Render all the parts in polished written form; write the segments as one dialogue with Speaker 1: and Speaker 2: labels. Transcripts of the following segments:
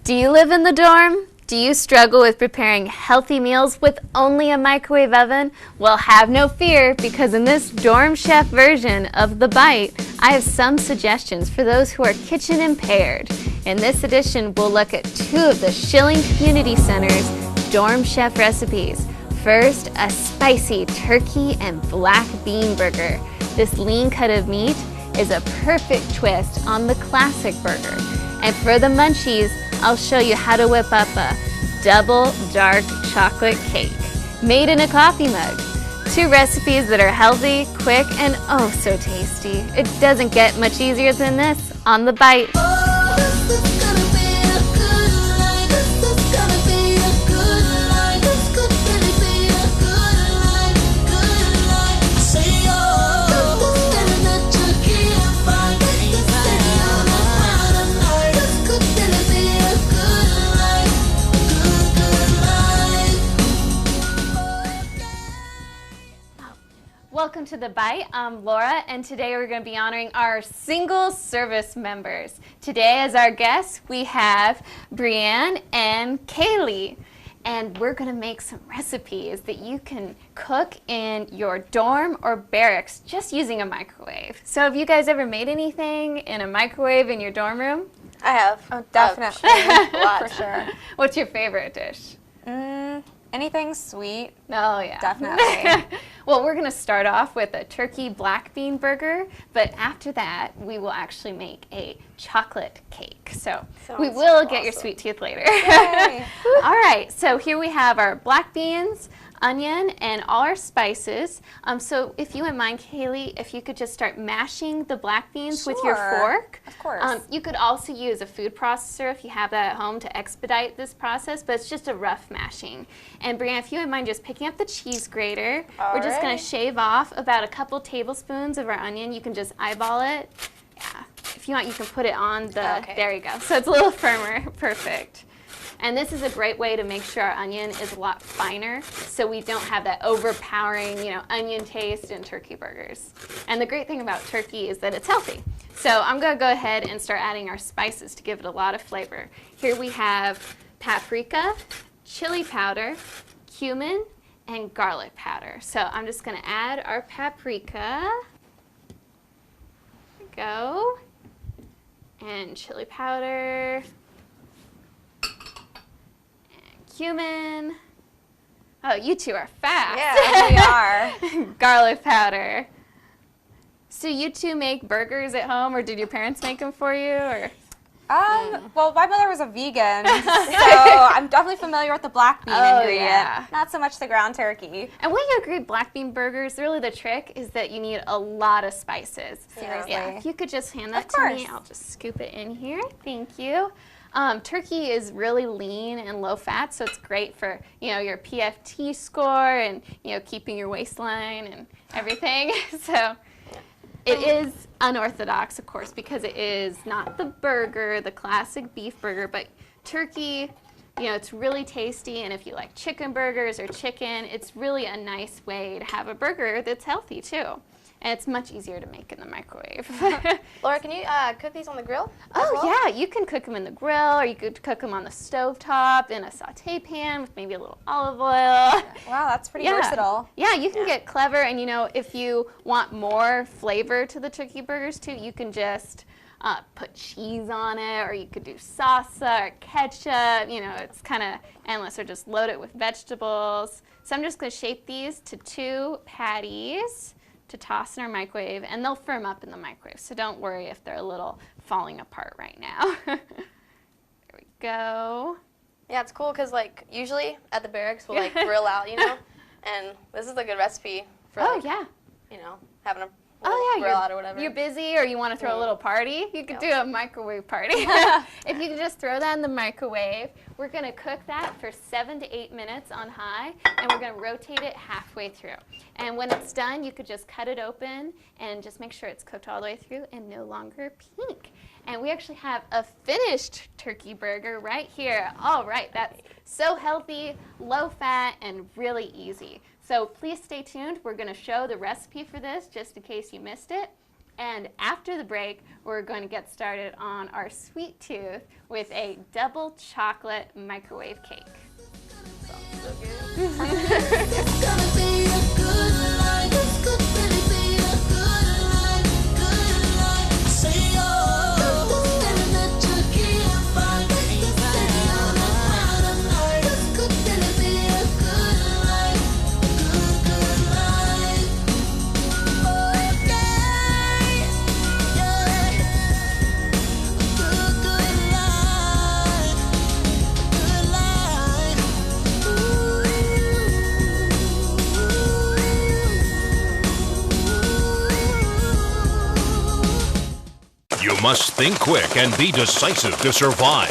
Speaker 1: Do you live in the dorm? Do you struggle with preparing healthy meals with only a microwave oven? Well, have no fear, because in this Dorm Chef version of The Bite, I have some suggestions for those who are kitchen impaired. In this edition, we'll look at two of the Schilling Community Center's Dorm Chef recipes. First, a spicy turkey and black bean burger. This lean cut of meat is a perfect twist on the classic burger. And for the munchies, I'll show you how to whip up a double dark chocolate cake made in a coffee mug. Two recipes that are healthy, quick, and oh so tasty. It doesn't get much easier than this on The Bite. Welcome to The Bite. I'm Laura, and today we're going to be honoring our single service members. Today as our guests, we have Brianne and Kaylee, and we're going to make some recipes that you can cook in your dorm or barracks just using a microwave. So have you guys ever made anything in a microwave in your dorm room?
Speaker 2: I have.
Speaker 3: Oh, definitely.
Speaker 2: A lot.
Speaker 3: For sure.
Speaker 1: What's your favorite dish?
Speaker 3: Anything sweet.
Speaker 1: Oh, yeah.
Speaker 3: Definitely.
Speaker 1: Well, we're going to start off with a turkey black bean burger, but after that, we will actually make a chocolate cake. So we will get your sweet tooth later. All right, so here we have our black beans, onion, and all our spices. So if you wouldn't mind, Kaylee, if you could just start mashing the black beans with your fork.
Speaker 3: Of course.
Speaker 1: You could also use a food processor if you have that at home to expedite this process, but it's just a rough mashing. And Brianne, if you wouldn't mind just picking up the cheese grater, we're just going to shave off about a couple tablespoons of our onion. You can just eyeball it. Yeah. If you want, you can put it on the, there you go. So it's a little firmer. Perfect. And this is a great way to make sure our onion is a lot finer so we don't have that overpowering, onion taste in turkey burgers. And the great thing about turkey is that it's healthy. So I'm going to go ahead and start adding our spices to give it a lot of flavor. Here we have paprika, chili powder, cumin, and garlic powder. So I'm just going to add our paprika. There we go. And chili powder. Cumin. Oh, you two are fast.
Speaker 3: Yeah, we are.
Speaker 1: Garlic powder. So you two make burgers at home, or did your parents make them for you? Or?
Speaker 3: Well, my mother was a vegan, so I'm definitely familiar with the black bean ingredient.
Speaker 1: Yeah.
Speaker 3: Not so much the ground turkey.
Speaker 1: And when you agree black bean burgers, really the trick is that you need a lot of spices.
Speaker 3: Seriously.
Speaker 1: Yeah, if you could just hand that to me, I'll just scoop it in here. Thank you. Turkey is really lean and low fat, so it's great for, your PFT score and, keeping your waistline and everything. So it is unorthodox, of course, because it is not the burger, the classic beef burger, but turkey, it's really tasty. And if you like chicken burgers or chicken, it's really a nice way to have a burger that's healthy, too. And it's much easier to make in the microwave.
Speaker 2: Laura, can you cook these on the grill?
Speaker 1: Yeah, you can cook them in the grill, or you could cook them on the stovetop in a saute pan with maybe a little olive oil.
Speaker 3: Wow, that's pretty versatile.
Speaker 1: Yeah, you can get clever, and if you want more flavor to the turkey burgers too, you can just put cheese on it, or you could do salsa or ketchup. It's kind of endless, or just load it with vegetables. So I'm just going to shape these to 2 patties to toss in our microwave, and they'll firm up in the microwave, so don't worry if they're a little falling apart right now. There we go.
Speaker 2: Yeah, it's cool because usually at the barracks we'll grill out, and this is a good recipe for having a grill out or whatever.
Speaker 1: You're busy or you want to throw a little party, you could do a microwave party. If you can just throw that in the microwave, we're going to cook that for 7 to 8 minutes on high, and we're going to rotate it halfway through. And when it's done, you could just cut it open and just make sure it's cooked all the way through and no longer pink. And we actually have a finished turkey burger right here. All right, that's so healthy, low fat, and really easy. So please stay tuned. We're going to show the recipe for this just in case you missed it. And after the break, we're going to get started on our sweet tooth with a double chocolate microwave cake.
Speaker 2: Sounds so good.
Speaker 4: It's gonna be a good life. This could really be a good life, good life. Say oh, the feeling that you can't find. The city on the cloud of night. This could really be a good life, good life. Oh yeah, yeah. Good life, good life.
Speaker 5: You must think quick and be decisive to survive.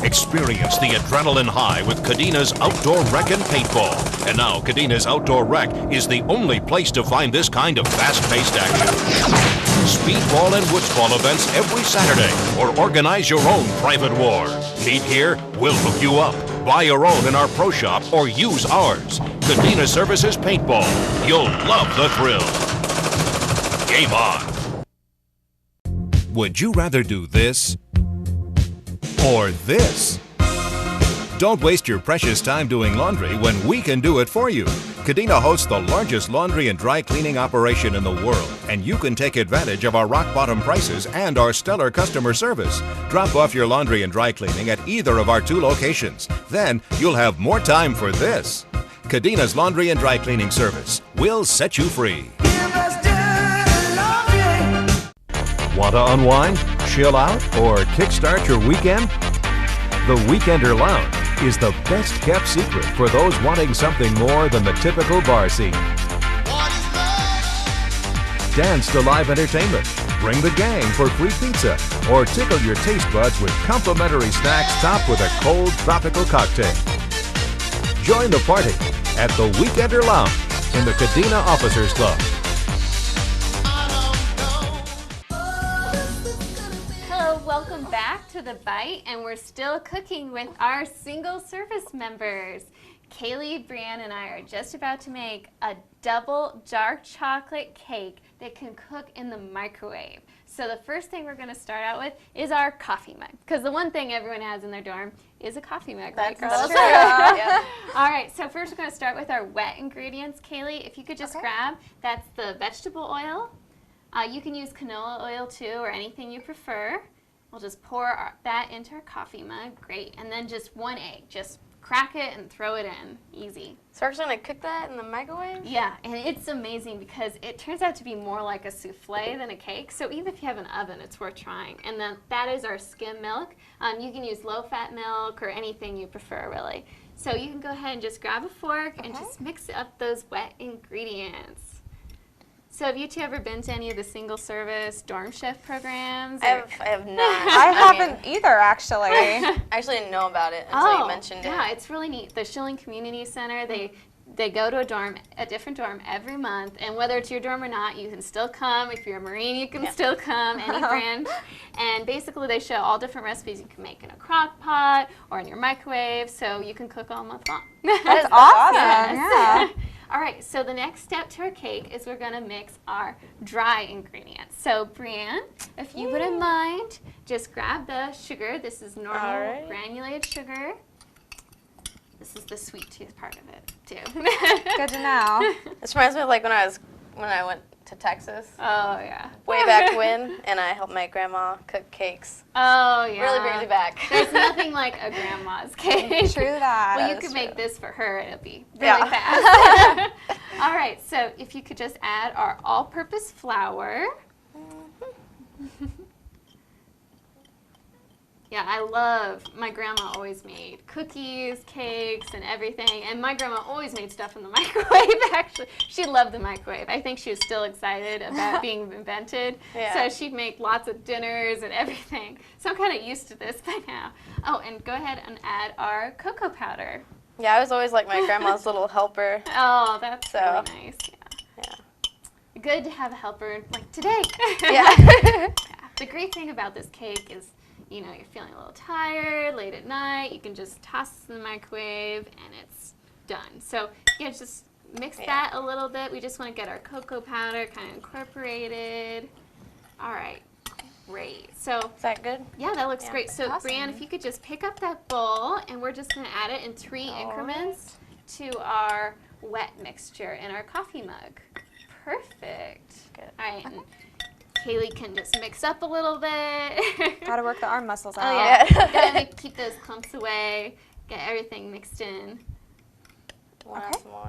Speaker 5: Experience the adrenaline high with Kadeena's Outdoor Rec and Paintball. And now Kadeena's Outdoor Rec is the only place to find this kind of fast-paced action. Speedball and woodsball events every Saturday, or organize your own private war. Need here? We'll hook you up. Buy your own in our pro shop or use ours. Kadena Services Paintball. You'll love the thrill. Game on. Would you rather do this or this? Don't waste your precious time doing laundry when we can do it for you. Kadena hosts the largest laundry and dry cleaning operation in the world, and you can take advantage of our rock-bottom prices and our stellar customer service. Drop off your laundry and dry cleaning at either of our 2 locations. Then you'll have more time for this. Kadena's Laundry and Dry Cleaning Service will set you free. Want to unwind, chill out, or kickstart your weekend? The Weekender Lounge is the best kept secret for those wanting something more than the typical bar scene. Dance to live entertainment, bring the gang for free pizza, or tickle your taste buds with complimentary snacks topped with a cold tropical cocktail. Join the party at the Weekender Lounge in the Kadena Officers Club.
Speaker 1: Welcome back to The Bite, and we're still cooking with our single service members. Kaylee, Brianne, and I are just about to make a double dark chocolate cake that can cook in the microwave. So the first thing we're going to start out with is our coffee mug, because the one thing everyone has in their dorm is a coffee mug.
Speaker 2: That's
Speaker 1: right,
Speaker 2: true. Yeah.
Speaker 1: All right, so first we're going to start with our wet ingredients. Kaylee, if you could just grab, that's the vegetable oil. You can use canola oil too, or anything you prefer. We'll just pour that into our coffee mug. Great. And then just 1 egg. Just crack it and throw it in. Easy.
Speaker 2: So we're just going to cook that in the microwave?
Speaker 1: Yeah, and it's amazing because it turns out to be more like a souffle than a cake. So even if you have an oven, it's worth trying. And then that is our skim milk. You can use low-fat milk or anything you prefer, really. So you can go ahead and just grab a fork and just mix up those wet ingredients. So have you two ever been to any of the single-service dorm chef programs?
Speaker 2: I have not.
Speaker 3: I haven't either, actually.
Speaker 2: I actually didn't know about it until you mentioned it.
Speaker 1: Yeah, it's really neat. The Schilling Community Center, they go to a different dorm every month, and whether it's your dorm or not, you can still come. If you're a Marine, you can still come, any branch. And basically they show all different recipes you can make in a crock pot or in your microwave, so you can cook all month long.
Speaker 3: That's awesome.
Speaker 1: Yes. Yeah. All right, so the next step to our cake is we're going to mix our dry ingredients. So, Brianne, if you wouldn't mind, just grab the sugar. This is normal granulated sugar. This is the sweet tooth part of it, too.
Speaker 3: Good to know.
Speaker 2: This reminds me of like when I went to Texas.
Speaker 1: Oh, yeah.
Speaker 2: Way back when, and I helped my grandma cook cakes.
Speaker 1: Oh, yeah.
Speaker 2: Really brings me back.
Speaker 1: There's nothing like a grandma's cake.
Speaker 3: True that.
Speaker 1: Well, you could make this for her. It'll be really fast. All right, so if you could just add our all-purpose flour. Yeah, I love, my grandma always made cookies, cakes, and everything. And my grandma always made stuff in the microwave, actually. She loved the microwave. I think she was still excited about being invented. So she'd make lots of dinners and everything. So I'm kind of used to this by now. Oh, and go ahead and add our cocoa powder.
Speaker 2: Yeah, I was always like my grandma's little helper.
Speaker 1: Oh, that's really nice. Yeah. Good to have a helper like today.
Speaker 2: Yeah.
Speaker 1: The great thing about this cake is, you know, you're feeling a little tired late at night, you can just toss this in the microwave and it's done. So you just mix that a little bit. We just want to get our cocoa powder kind of incorporated. All right, great. So
Speaker 2: Is that good?
Speaker 1: yeah, that looks great. So
Speaker 3: Awesome.
Speaker 1: Brianne, if you could just pick up that bowl, and we're just going to add it in 3 increments to our wet mixture in our coffee mug. Perfect.
Speaker 2: Good.
Speaker 1: All right, and Kaylee can just mix up a little bit.
Speaker 3: Gotta work the arm muscles out.
Speaker 1: Oh yeah,
Speaker 2: Yeah.
Speaker 1: gotta keep those clumps away. Get everything mixed in.
Speaker 2: Want to add some more?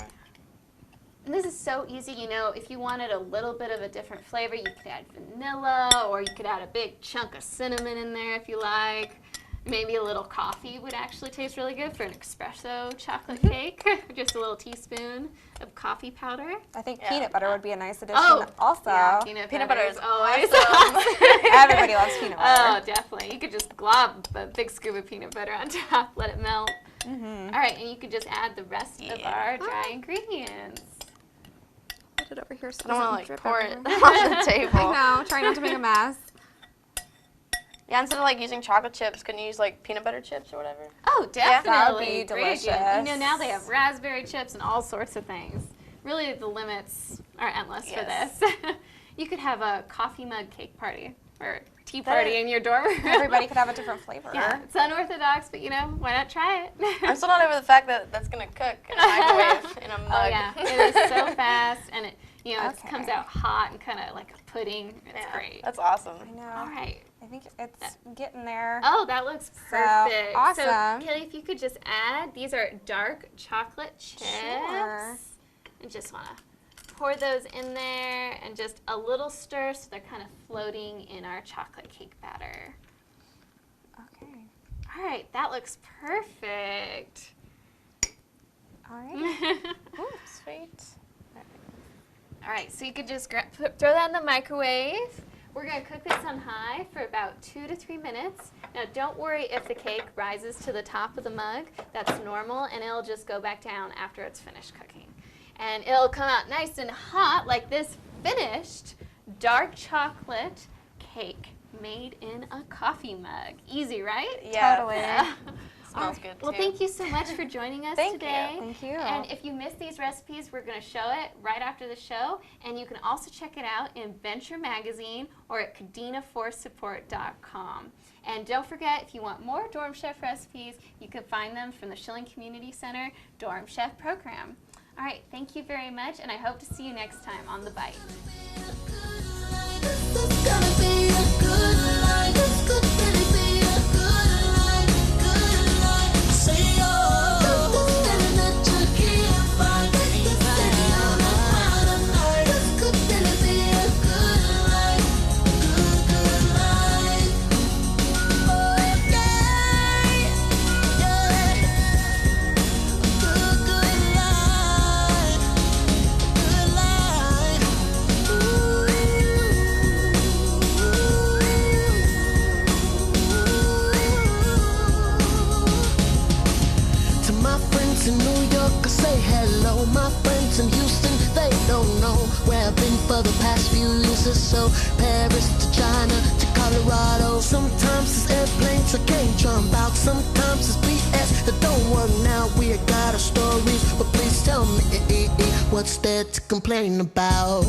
Speaker 1: And this is so easy, you know, if you wanted a little bit of a different flavor, you could add vanilla, or you could add a big chunk of cinnamon in there if you like. Maybe a little coffee would actually taste really good for an espresso chocolate cake. Just a little teaspoon of coffee powder.
Speaker 3: I think
Speaker 2: Yeah.
Speaker 3: peanut butter would be a nice addition also.
Speaker 1: Yeah,
Speaker 2: Peanut butter is
Speaker 1: always
Speaker 2: awesome.
Speaker 3: Everybody loves peanut butter.
Speaker 1: Oh, definitely. You could just glob a big scoop of peanut butter on top, let it melt. All right, and you could just add the rest of our dry ingredients.
Speaker 3: Put it over here so
Speaker 2: I don't want
Speaker 3: doesn't
Speaker 2: to like
Speaker 3: drip
Speaker 2: pour it
Speaker 3: everywhere.
Speaker 2: on the table.
Speaker 3: I know, try not to make a mess.
Speaker 2: Yeah, instead of like using chocolate chips, couldn't you use like peanut butter chips or whatever?
Speaker 1: Oh,
Speaker 3: That
Speaker 1: definitely.
Speaker 3: would be
Speaker 1: Great idea. You
Speaker 3: delicious.
Speaker 1: know, now they have raspberry chips and all sorts of things. Really, the limits are endless
Speaker 2: Yes.
Speaker 1: for this. You could have a coffee mug cake party or tea party in your dorm room.
Speaker 3: Everybody could have a different flavor.
Speaker 1: Yeah, it's unorthodox, but you know, why not try it?
Speaker 2: I'm still not over the fact that that's gonna cook in a microwave in a mug.
Speaker 1: Oh yeah, it is so fast, and it, you know, it
Speaker 3: Okay.
Speaker 1: comes out hot and kind of like a pudding. It's
Speaker 2: Yeah,
Speaker 1: great.
Speaker 2: That's awesome.
Speaker 3: I know.
Speaker 1: All right.
Speaker 3: I think it's getting there.
Speaker 1: Oh, that looks
Speaker 3: So,
Speaker 1: perfect.
Speaker 3: awesome.
Speaker 1: So, Kelly, if you could just add, these are dark chocolate chips.
Speaker 3: Sure.
Speaker 1: And just want to pour those in there and just a little stir so they're kind of floating in our chocolate cake batter.
Speaker 3: Okay.
Speaker 1: All right, that looks perfect.
Speaker 3: All right.
Speaker 2: Ooh, sweet.
Speaker 1: All right, so you could just throw that in the microwave. We're going to cook this on high for about 2 to 3 minutes. Now, don't worry if the cake rises to the top of the mug. That's normal, and it'll just go back down after it's finished cooking. And it'll come out nice and hot like this finished dark chocolate cake made in a coffee mug. Easy, right?
Speaker 2: Yeah.
Speaker 3: Totally.
Speaker 2: Smells good
Speaker 1: Well,
Speaker 2: too.
Speaker 1: thank you so much for joining us
Speaker 2: Thank you.
Speaker 1: today.
Speaker 3: Thank you.
Speaker 1: And if you missed these recipes, we're going to show it right after the show. And you can also check it out in Venture Magazine or at KadinaForSupport.com. And don't forget, if you want more Dorm Chef recipes, you can find them from the Schilling Community Center Dorm Chef program. All right, thank you very much, and I hope to see you next time on The Bite.
Speaker 4: This is gonna be a good life. This could really be a good life. Good life. Say oh. This feeling that you can't find. This city on a cloud night. This could really be a good life. Good life. Oh yeah, yeah. Good life. Good life.
Speaker 6: To my friends in New York, I say hello. My friends in Houston, they don't know where I've been for the past few years or so. Paris to China to Colorado. Sometimes it's airplanes I can't jump out. Sometimes it's BS that don't work now. We got our stories, but please tell me what's there to complain about.